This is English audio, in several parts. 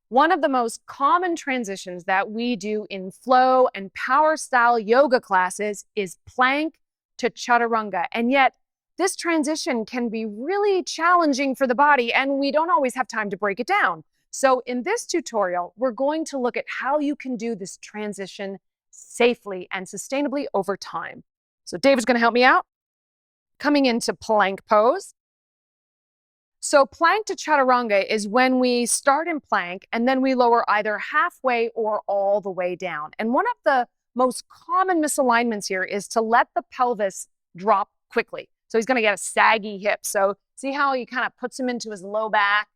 One of the most common transitions that we do in flow and power style yoga classes is plank to chaturanga. And yet, this transition can be really challenging for the body, and we don't always have time to break it down. So, in this tutorial, we're going to look at how you can do this transition safely and sustainably over time. So, David's going to help me out. Coming into plank pose. So plank to chaturanga is when we start in plank and then we lower either halfway or all the way down. And one of the most common misalignments here is to let the pelvis drop quickly. So he's going to get a saggy hip. So see how he kind of puts him into his low back?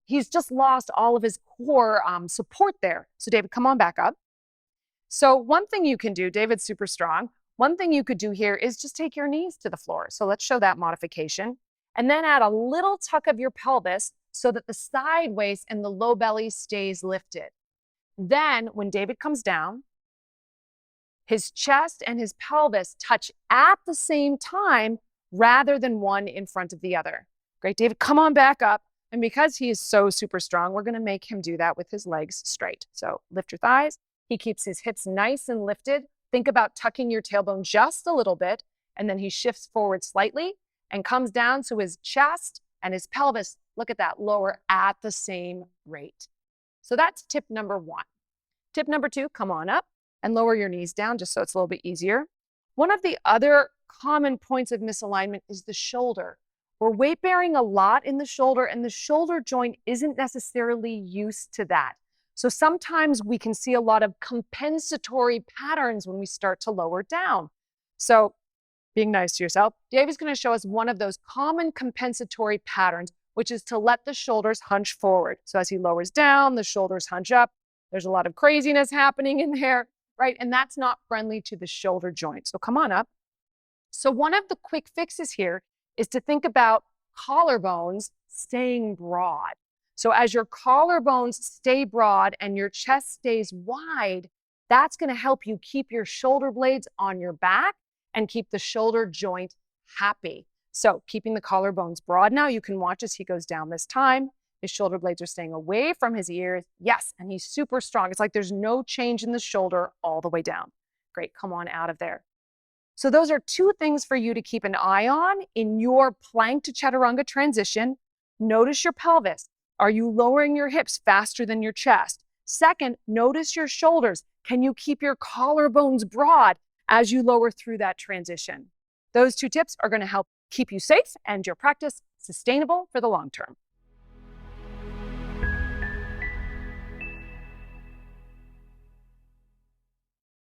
He's just lost all of his core support there. So David, come on back up. So one thing you can do, David's super strong. One thing you could do here is just take your knees to the floor. So let's show that modification. And then add a little tuck of your pelvis so that the side waist and the low belly stays lifted. Then when David comes down, his chest and his pelvis touch at the same time rather than one in front of the other. Great, David, come on back up. And because he is so super strong, we're gonna make him do that with his legs straight. So lift your thighs. He keeps his hips nice and lifted. Think about tucking your tailbone just a little bit, and then he shifts forward slightly and comes down so his chest and his pelvis, look at that, lower at the same rate. So that's tip number one. Tip number two, come on up and lower your knees down just so it's a little bit easier. One of the other common points of misalignment is the shoulder. We're weight bearing a lot in the shoulder, and the shoulder joint isn't necessarily used to that. So sometimes we can see a lot of compensatory patterns when we start to lower down. So being nice to yourself, David's going to show us one of those common compensatory patterns, which is to let the shoulders hunch forward. So as he lowers down, the shoulders hunch up. There's a lot of craziness happening in there, right? And that's not friendly to the shoulder joint. So come on up. So one of the quick fixes here is to think about collarbones staying broad. So as your collarbones stay broad and your chest stays wide, that's going to help you keep your shoulder blades on your back and keep the shoulder joint happy. So keeping the collarbones broad now, you can watch as he goes down this time. His shoulder blades are staying away from his ears. Yes, and he's super strong. It's like there's no change in the shoulder all the way down. Great, come on out of there. So those are two things for you to keep an eye on in your plank to chaturanga transition. Notice your pelvis. Are you lowering your hips faster than your chest? Second, notice your shoulders. Can you keep your collarbones broad as you lower through that transition? Those two tips are going to help keep you safe and your practice sustainable for the long term.